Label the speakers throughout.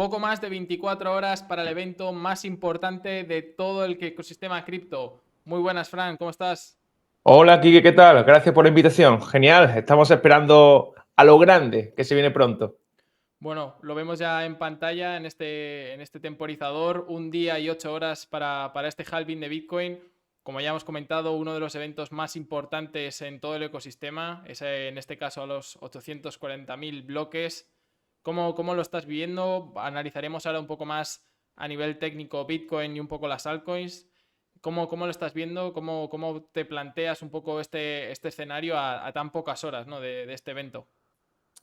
Speaker 1: Poco más de 24 horas para el evento más importante de todo el ecosistema cripto. Muy buenas, Fran, ¿cómo estás?
Speaker 2: Hola, Kike, ¿qué tal? Gracias por la invitación. Genial, estamos esperando a lo grande que se viene pronto.
Speaker 1: Bueno, lo vemos ya en pantalla en este temporizador, un día y 8 horas para este halving de Bitcoin. Como ya hemos comentado, uno de los eventos más importantes en todo el ecosistema, es en este caso a los 840.000 bloques. ¿Cómo lo estás viendo? Analizaremos ahora un poco más a nivel técnico Bitcoin y un poco las altcoins. ¿Cómo lo estás viendo? ¿Cómo te planteas un poco este escenario a tan pocas horas, ¿no? de este evento?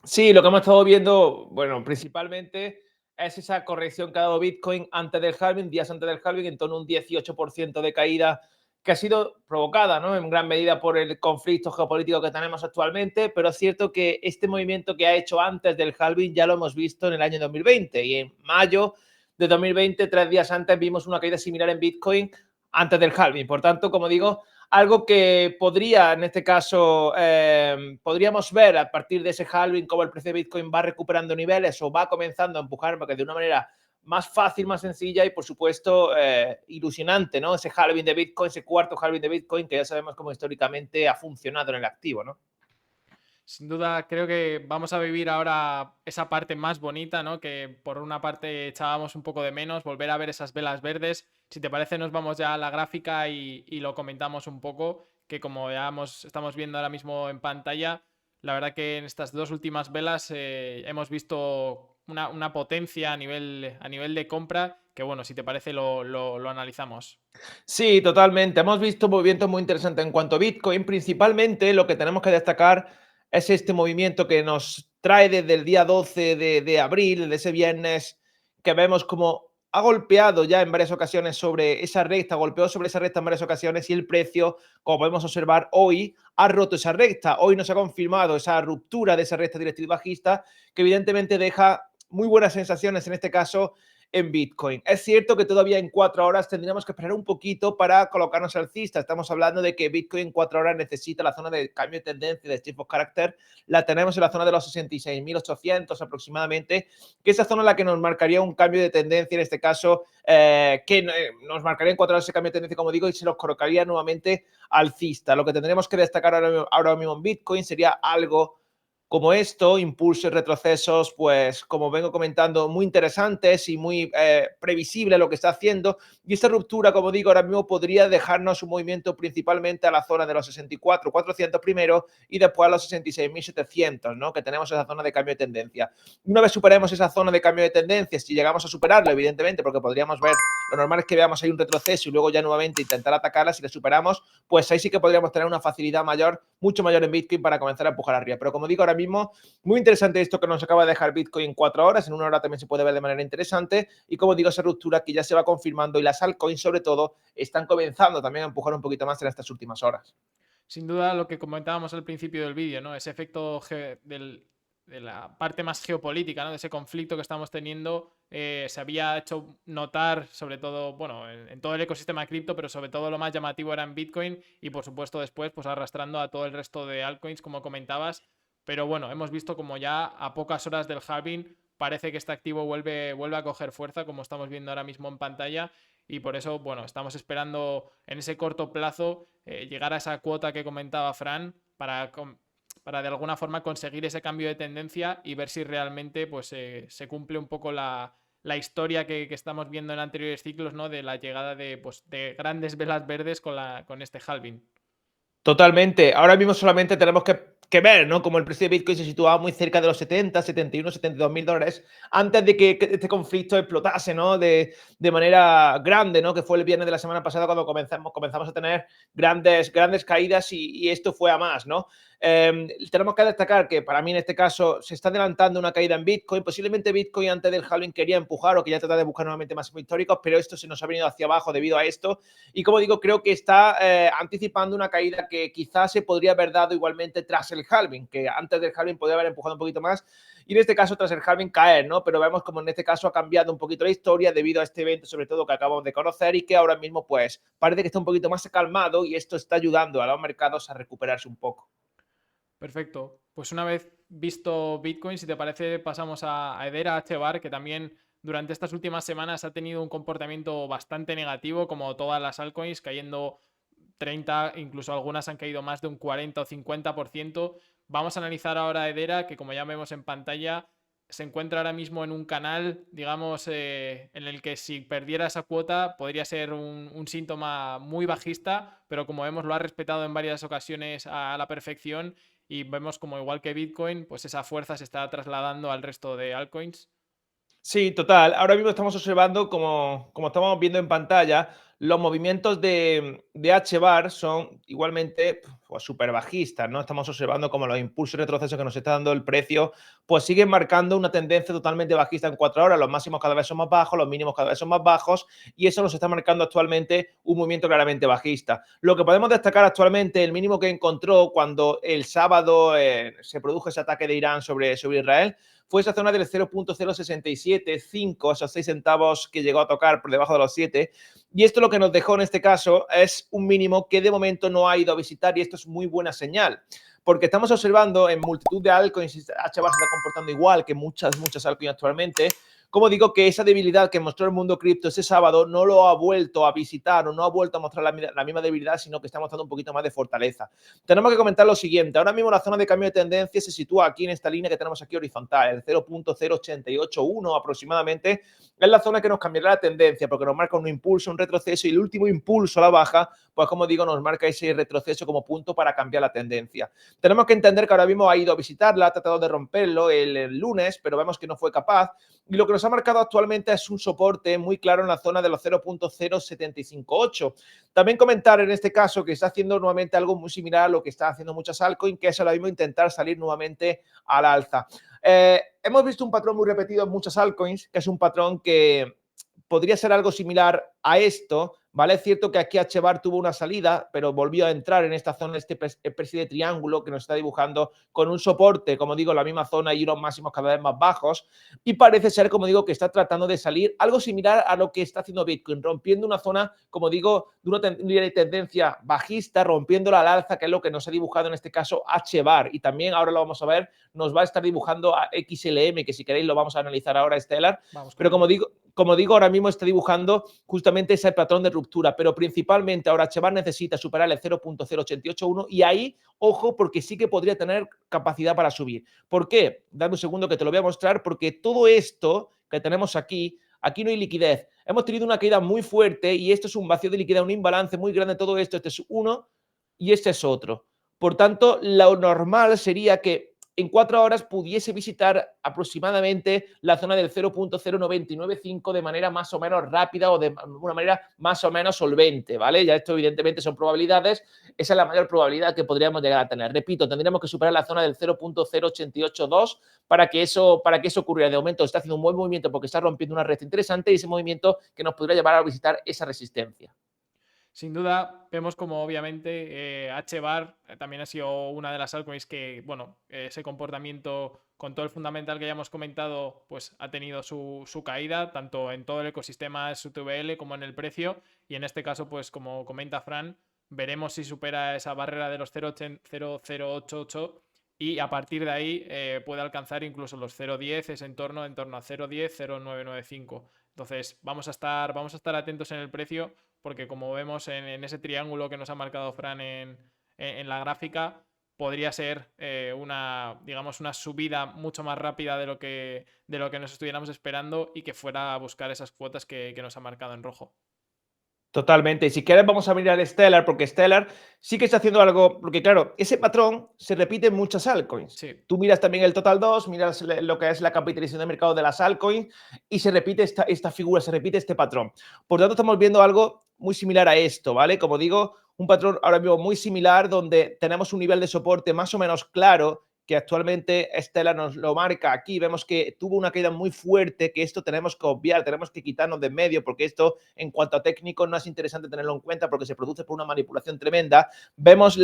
Speaker 2: Sí, lo que hemos estado viendo, bueno, principalmente es esa corrección que ha dado Bitcoin antes del halving, días antes del halving, en torno a un 18% de caída que ha sido provocada, ¿no?, en gran medida por el conflicto geopolítico que tenemos actualmente, pero es cierto que este movimiento que ha hecho antes del halving ya lo hemos visto en el año 2020 y en mayo de 2020, 3 días antes, vimos una caída similar en Bitcoin antes del halving. Por tanto, como digo, algo que podría, en este caso, podríamos ver a partir de ese halving cómo el precio de Bitcoin va recuperando niveles o va comenzando a empujar porque de una manera más fácil, más sencilla y, por supuesto, ilusionante, ¿no? Ese halving de Bitcoin, ese cuarto halving de Bitcoin que ya sabemos cómo históricamente ha funcionado en el activo, ¿no?
Speaker 1: Sin duda, creo que vamos a vivir ahora esa parte más bonita, ¿no? Que por una parte echábamos un poco de menos, volver a ver esas velas verdes. Si te parece, nos vamos ya a la gráfica y lo comentamos un poco, que como ya estamos viendo ahora mismo en pantalla, la verdad que en estas dos últimas velas hemos visto una potencia a nivel de compra, que bueno, si te parece lo analizamos.
Speaker 2: Sí, totalmente. Hemos visto movimientos muy interesantes en cuanto a Bitcoin. Principalmente lo que tenemos que destacar es este movimiento que nos trae desde el día 12 de abril, de ese viernes, que vemos como ha golpeado ya en varias ocasiones sobre esa recta, golpeó sobre esa recta en varias ocasiones y el precio, como podemos observar hoy, ha roto esa recta. Hoy nos ha confirmado esa ruptura de esa recta directriz bajista que evidentemente deja muy buenas sensaciones en este caso en Bitcoin. Es cierto que todavía en 4 horas tendríamos que esperar un poquito para colocarnos alcista. Estamos hablando de que Bitcoin en 4 horas necesita la zona de cambio de tendencia de Shift of Character. La tenemos en la zona de los 66.800 aproximadamente, que esa zona es la que nos marcaría un cambio de tendencia, en este caso, que nos marcaría en 4 horas ese cambio de tendencia, como digo, y se nos colocaría nuevamente alcista. Lo que tendremos que destacar ahora mismo en Bitcoin sería algo como esto, impulsos y retrocesos, pues como vengo comentando, muy interesantes y muy previsible lo que está haciendo. Y esta ruptura, como digo, ahora mismo podría dejarnos un movimiento principalmente a la zona de los 64.400 primero y después a los 66.700, ¿no? Que tenemos esa zona de cambio de tendencia. Una vez superemos esa zona de cambio de tendencia, si llegamos a superarlo, evidentemente, porque podríamos ver, lo normal es que veamos ahí un retroceso y luego ya nuevamente intentar atacarla, si la superamos, pues ahí sí que podríamos tener una facilidad mayor, mucho mayor en Bitcoin para comenzar a empujar arriba. Pero como digo, ahora mismo, muy interesante esto que nos acaba de dejar Bitcoin en 4 horas, en 1 hora también se puede ver de manera interesante y como digo, esa ruptura que ya se va confirmando y las altcoins sobre todo están comenzando también a empujar un poquito más en estas últimas horas.
Speaker 1: Sin duda, lo que comentábamos al principio del vídeo, ¿no? Ese efecto de la parte más geopolítica, ¿no? De ese conflicto que estamos teniendo, se había hecho notar, sobre todo, bueno, en todo el ecosistema cripto, pero sobre todo lo más llamativo era en Bitcoin y, por supuesto, después, pues arrastrando a todo el resto de altcoins, como comentabas. Pero bueno, hemos visto como ya a pocas horas del halving parece que este activo vuelve a coger fuerza, como estamos viendo ahora mismo en pantalla, y por eso, bueno, estamos esperando en ese corto plazo llegar a esa cuota que comentaba Fran para de alguna forma conseguir ese cambio de tendencia y ver si realmente pues, se cumple un poco la historia que estamos viendo en anteriores ciclos, ¿no? De la llegada de grandes velas verdes con este halving.
Speaker 2: Totalmente. Ahora mismo solamente tenemos que ver, ¿no? Como el precio de Bitcoin se situaba muy cerca de los 70, 71, 72.000 dólares antes de que este conflicto explotase, ¿no? De manera grande, ¿no? Que fue el viernes de la semana pasada cuando comenzamos a tener grandes caídas y esto fue a más, ¿no? Tenemos que destacar que para mí en este caso se está adelantando una caída en Bitcoin. Posiblemente Bitcoin antes del halving quería empujar o quería tratar de buscar nuevamente máximos históricos, pero esto se nos ha venido hacia abajo debido a esto. Y como digo, creo que está anticipando una caída que quizás se podría haber dado igualmente tras el halving, que antes del halving podría haber empujado un poquito más y en este caso tras el halving caer, ¿no? Pero vemos como en este caso ha cambiado un poquito la historia debido a este evento, sobre todo que acabamos de conocer y que ahora mismo pues parece que está un poquito más calmado y esto está ayudando a los mercados a recuperarse un poco.
Speaker 1: Perfecto. Pues una vez visto Bitcoin, si te parece, pasamos a Eder, a Bar, que también durante estas últimas semanas ha tenido un comportamiento bastante negativo, como todas las altcoins, cayendo 30, incluso algunas han caído más de un 40 o 50%. Vamos a analizar ahora Hedera, que como ya vemos en pantalla, se encuentra ahora mismo en un canal, digamos, en el que si perdiera esa cuota podría ser un síntoma muy bajista, pero como vemos lo ha respetado en varias ocasiones a la perfección y vemos como igual que Bitcoin, pues esa fuerza se está trasladando al resto de altcoins.
Speaker 2: Sí, total. Ahora mismo estamos observando, como estamos viendo en pantalla, los movimientos de H-bar son igualmente pues, súper bajistas, ¿no? Estamos observando como los impulsos y retrocesos que nos está dando el precio, pues siguen marcando una tendencia totalmente bajista en 4 horas. Los máximos cada vez son más bajos, los mínimos cada vez son más bajos, y eso nos está marcando actualmente un movimiento claramente bajista. Lo que podemos destacar actualmente, el mínimo que encontró cuando el sábado se produjo ese ataque de Irán sobre Israel, fue esa zona del 0.0675, esos 6 centavos que llegó a tocar por debajo de los 7. Y esto lo que nos dejó en este caso es un mínimo que de momento no ha ido a visitar, y esto es muy buena señal. Porque estamos observando en multitud de altcoins, HBAR se está comportando igual que muchas altcoins actualmente. Como digo, que esa debilidad que mostró el mundo cripto ese sábado no lo ha vuelto a visitar o no ha vuelto a mostrar la misma debilidad, sino que está mostrando un poquito más de fortaleza. Tenemos que comentar lo siguiente. Ahora mismo la zona de cambio de tendencia se sitúa aquí en esta línea que tenemos aquí horizontal, el 0.0881 aproximadamente. Es la zona que nos cambiará la tendencia porque nos marca un impulso, un retroceso, y el último impulso a la baja, pues como digo, nos marca ese retroceso como punto para cambiar la tendencia. Tenemos que entender que ahora mismo ha ido a visitarla, ha tratado de romperlo el lunes, pero vemos que no fue capaz. Y lo que nos ha marcado actualmente es un soporte muy claro en la zona de los 0.0758. También comentar en este caso que está haciendo nuevamente algo muy similar a lo que está haciendo muchas altcoins, que es ahora mismo intentar salir nuevamente al alza. Hemos visto un patrón muy repetido en muchas altcoins, que es un patrón que podría ser algo similar a esto, ¿vale? Es cierto que aquí HBAR tuvo una salida, pero volvió a entrar en esta zona, este especie de triángulo que nos está dibujando con un soporte, como digo, en la misma zona y unos máximos cada vez más bajos, y parece ser, como digo, que está tratando de salir algo similar a lo que está haciendo Bitcoin, rompiendo una zona, como digo, de una tendencia bajista, rompiéndola al alza, que es lo que nos ha dibujado en este caso HBAR, y también ahora lo vamos a ver, nos va a estar dibujando a XLM, que si queréis lo vamos a analizar ahora, Stellar, pero como digo, ahora mismo está dibujando justamente ese patrón de ruptura, pero principalmente ahora HBAR necesita superar el 0.0881 y ahí, ojo, porque sí que podría tener capacidad para subir. ¿Por qué? Dame un segundo que te lo voy a mostrar, porque todo esto que tenemos aquí no hay liquidez. Hemos tenido una caída muy fuerte y esto es un vacío de liquidez, un imbalance muy grande. Todo esto, este es uno y este es otro. Por tanto, lo normal sería que en 4 horas pudiese visitar aproximadamente la zona del 0.0995 de manera más o menos rápida o de una manera más o menos solvente, ¿vale? Ya esto evidentemente son probabilidades, esa es la mayor probabilidad que podríamos llegar a tener. Repito, tendríamos que superar la zona del 0.0882 para que eso ocurriera. De momento está haciendo un buen movimiento porque está rompiendo una red interesante y ese movimiento que nos podría llevar a visitar esa resistencia.
Speaker 1: Sin duda, vemos como obviamente HBAR también ha sido una de las altcoins que, bueno, ese comportamiento con todo el fundamental que ya hemos comentado, pues ha tenido su caída, tanto en todo el ecosistema SUTVL como en el precio. Y en este caso, pues como comenta Fran, veremos si supera esa barrera de los 0.088 y a partir de ahí puede alcanzar incluso los 0.10, es en torno a 0.10, 0.995. Entonces, vamos a estar atentos en el precio porque como vemos en ese triángulo que nos ha marcado Fran en la gráfica, podría ser digamos, una subida mucho más rápida de lo que nos estuviéramos esperando y que fuera a buscar esas cuotas que nos ha marcado en rojo.
Speaker 2: Totalmente. Y si quieres, vamos a mirar Stellar, porque Stellar sí que está haciendo algo, porque claro, ese patrón se repite en muchas altcoins.
Speaker 1: Sí.
Speaker 2: Tú miras también el Total 2, miras lo que es la capitalización de mercado de las altcoins y se repite esta figura, se repite este patrón. Por tanto, estamos viendo algo muy similar a esto, ¿vale? Como digo, un patrón ahora mismo muy similar donde tenemos un nivel de soporte más o menos claro que actualmente Stellar nos lo marca aquí. Vemos que tuvo una caída muy fuerte, que esto tenemos que obviar, tenemos que quitarnos de en medio, porque esto en cuanto a técnico no es interesante tenerlo en cuenta porque se produce por una manipulación tremenda. Vemos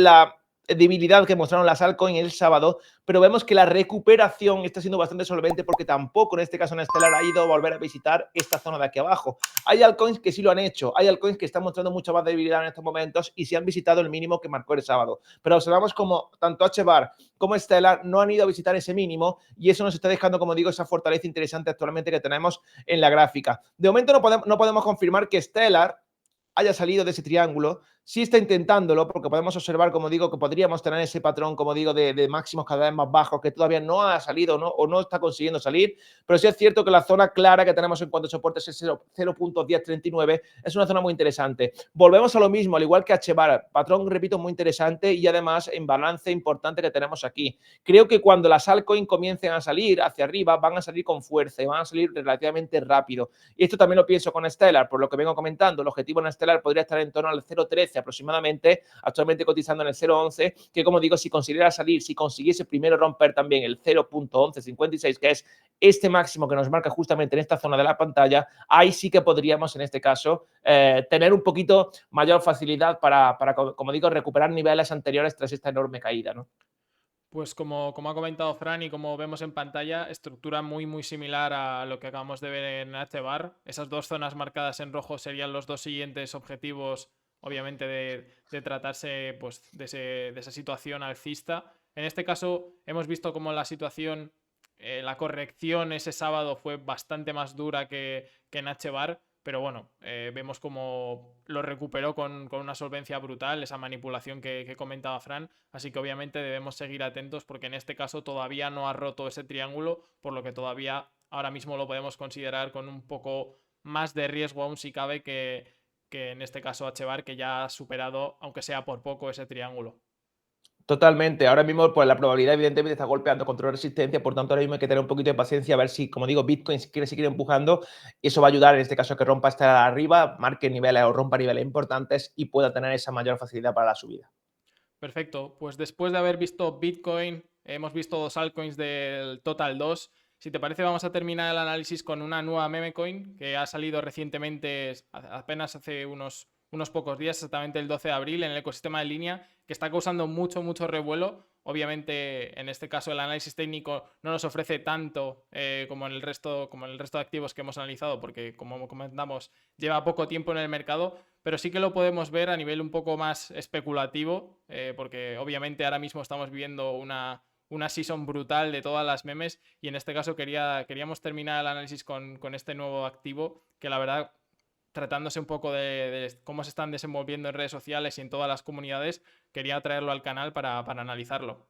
Speaker 2: debilidad que mostraron las altcoins el sábado, pero vemos que la recuperación está siendo bastante solvente porque tampoco en este caso en Stellar ha ido a volver a visitar esta zona de aquí abajo. Hay altcoins que sí lo han hecho, hay altcoins que están mostrando mucha más debilidad en estos momentos y sí han visitado el mínimo que marcó el sábado, pero observamos como tanto HBAR como Stellar no han ido a visitar ese mínimo y eso nos está dejando, como digo, esa fortaleza interesante actualmente que tenemos en la gráfica. De momento no podemos confirmar que Stellar haya salido de ese triángulo, sí está intentándolo, porque podemos observar, como digo, que podríamos tener ese patrón, como digo, de máximos cada vez más bajos, que todavía no ha salido, ¿no? O no está consiguiendo salir, pero sí es cierto que la zona clara que tenemos en cuanto a soporte es el 0.1039, es una zona muy interesante. Volvemos a lo mismo, al igual que HBAR, patrón, repito, muy interesante y además en balance importante que tenemos aquí. Creo que cuando las altcoins comiencen a salir hacia arriba, van a salir con fuerza y van a salir relativamente rápido. Y esto también lo pienso con Stellar, por lo que vengo comentando, el objetivo en Stellar podría estar en torno al 0.13 aproximadamente, actualmente cotizando en el 0.11, que como digo, si consiguiera salir, si consiguiese primero romper también el 0.1156, que es este máximo que nos marca justamente en esta zona de la pantalla, ahí sí que podríamos en este caso tener un poquito mayor facilidad para, como digo, recuperar niveles anteriores tras esta enorme caída, ¿no?
Speaker 1: Pues como ha comentado Fran y como vemos en pantalla, estructura muy similar a lo que acabamos de ver en HBAR. Esas dos zonas marcadas en rojo serían los dos siguientes objetivos, obviamente, de tratarse pues, de esa situación alcista. En este caso, hemos visto como la situación, la corrección ese sábado fue bastante más dura que en HBAR, pero bueno, vemos como lo recuperó con una solvencia brutal, esa manipulación que comentaba Fran, así que obviamente debemos seguir atentos porque en este caso todavía no ha roto ese triángulo, por lo que todavía ahora mismo lo podemos considerar con un poco más de riesgo aún si cabe que en este caso HBAR, que ya ha superado, aunque sea por poco, ese triángulo.
Speaker 2: Totalmente. Ahora mismo, pues la probabilidad, evidentemente, está golpeando contra la resistencia. Por tanto, ahora mismo hay que tener un poquito de paciencia a ver si, como digo, Bitcoin quiere seguir empujando. Y eso va a ayudar, en este caso, a que rompa hasta arriba, marque niveles o rompa niveles importantes y pueda tener esa mayor facilidad para la subida.
Speaker 1: Perfecto, pues después de haber visto Bitcoin, hemos visto dos altcoins del Total 2. Si te parece, vamos a terminar el análisis con una nueva meme coin que ha salido recientemente, apenas hace unos pocos días, exactamente el 12 de abril, en el ecosistema de línea, que está causando mucho revuelo. Obviamente, en este caso, el análisis técnico no nos ofrece tanto como en el resto de activos que hemos analizado, porque, como comentamos, lleva poco tiempo en el mercado, pero sí que lo podemos ver a nivel un poco más especulativo, porque obviamente ahora mismo estamos viviendo una season brutal de todas las memes y en este caso queríamos terminar el análisis con este nuevo activo que la verdad, tratándose un poco de cómo se están desenvolviendo en redes sociales y en todas las comunidades, quería traerlo al canal para analizarlo.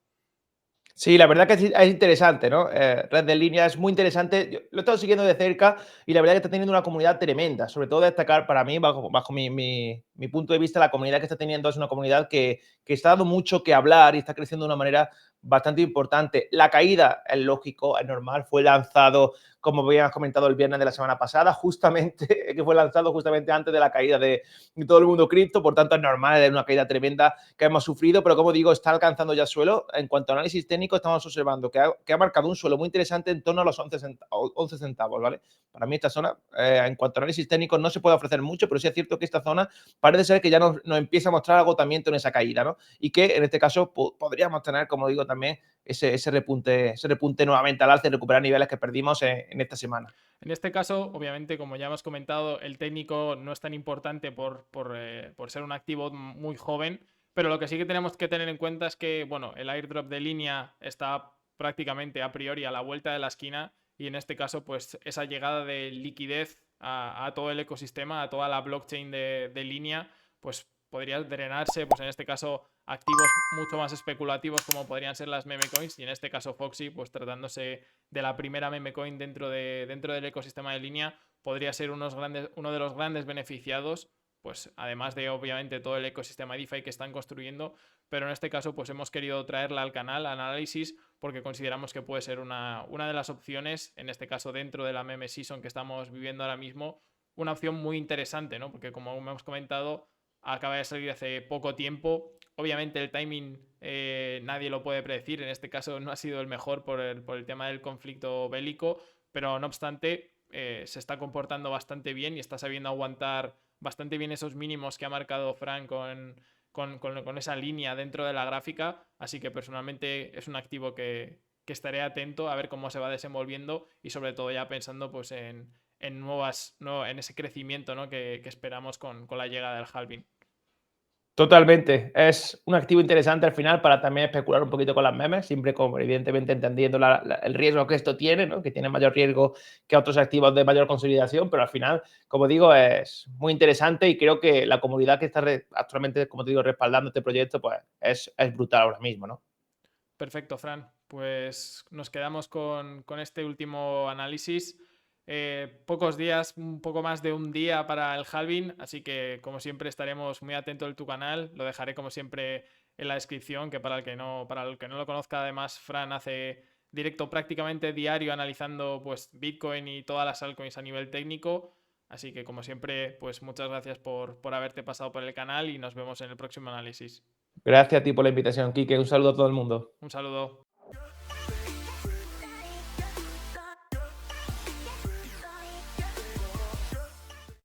Speaker 2: Sí, la verdad que es interesante, ¿no? Red de línea es muy interesante. Yo lo he estado siguiendo de cerca y la verdad que está teniendo una comunidad tremenda. Sobre todo destacar para mí, bajo mi punto de vista, la comunidad que está teniendo es una comunidad que está dando mucho que hablar y está creciendo de una manera bastante importante. La caída es lógico, es normal, fue lanzado, como habías comentado, el viernes de la semana pasada, justamente, que fue lanzado justamente antes de la caída de todo el mundo cripto, por tanto es normal, es una caída tremenda que hemos sufrido, pero como digo, está alcanzando ya suelo. En cuanto a análisis técnico, estamos observando que ha marcado un suelo muy interesante en torno a los 11 centavos, ¿vale? Para mí esta zona, en cuanto a análisis técnico, no se puede ofrecer mucho, pero sí es cierto que esta zona parece ser que ya nos empieza a mostrar agotamiento en esa caída, ¿no? Y que en este caso podríamos tener, como digo, también ese repunte nuevamente al alza y recuperar niveles que perdimos en esta semana.
Speaker 1: En este caso, obviamente, como ya hemos comentado, el técnico no es tan importante por ser un activo muy joven, pero lo que sí que tenemos que tener en cuenta es que, bueno, el airdrop de línea está prácticamente a priori a la vuelta de la esquina y en este caso, pues esa llegada de liquidez a todo el ecosistema, a toda la blockchain de línea, pues podría drenarse, pues en este caso, activos mucho más especulativos como podrían ser las meme coins y en este caso Foxy, pues tratándose de la primera meme coin dentro del ecosistema de línea, podría ser uno de los grandes beneficiados, pues además de obviamente todo el ecosistema DeFi que están construyendo, pero en este caso pues hemos querido traerla al canal, análisis, porque consideramos que puede ser una de las opciones, en este caso dentro de la meme season que estamos viviendo ahora mismo, una opción muy interesante, ¿no? Porque como hemos comentado, acaba de salir hace poco tiempo. Obviamente el timing nadie lo puede predecir, en este caso no ha sido el mejor por el tema del conflicto bélico, pero no obstante se está comportando bastante bien y está sabiendo aguantar bastante bien esos mínimos que ha marcado Frank con esa línea dentro de la gráfica, así que personalmente es un activo que estaré atento a ver cómo se va desenvolviendo y sobre todo ya pensando pues en nuevas, no, en ese crecimiento, ¿no? que esperamos con la llegada del halving.
Speaker 2: Totalmente. Es un activo interesante al final para también especular un poquito con las memes, siempre como evidentemente entendiendo el riesgo que esto tiene, ¿no? Que tiene mayor riesgo que otros activos de mayor consolidación, pero al final, como digo, es muy interesante y creo que la comunidad que está actualmente, como te digo, respaldando este proyecto, pues es brutal ahora mismo, ¿no?
Speaker 1: Perfecto, Fran. Pues nos quedamos con este último análisis. Pocos días, un poco más de un día para el halving, así que como siempre estaremos muy atentos en tu canal. Lo dejaré como siempre en la descripción, que para el que no lo conozca, además, Fran hace directo prácticamente diario analizando pues Bitcoin y todas las altcoins a nivel técnico. Así que como siempre, pues muchas gracias por haberte pasado por el canal y nos vemos en el próximo análisis.
Speaker 2: Gracias a ti por la invitación, Quique. Un saludo a todo el mundo.
Speaker 1: Un saludo.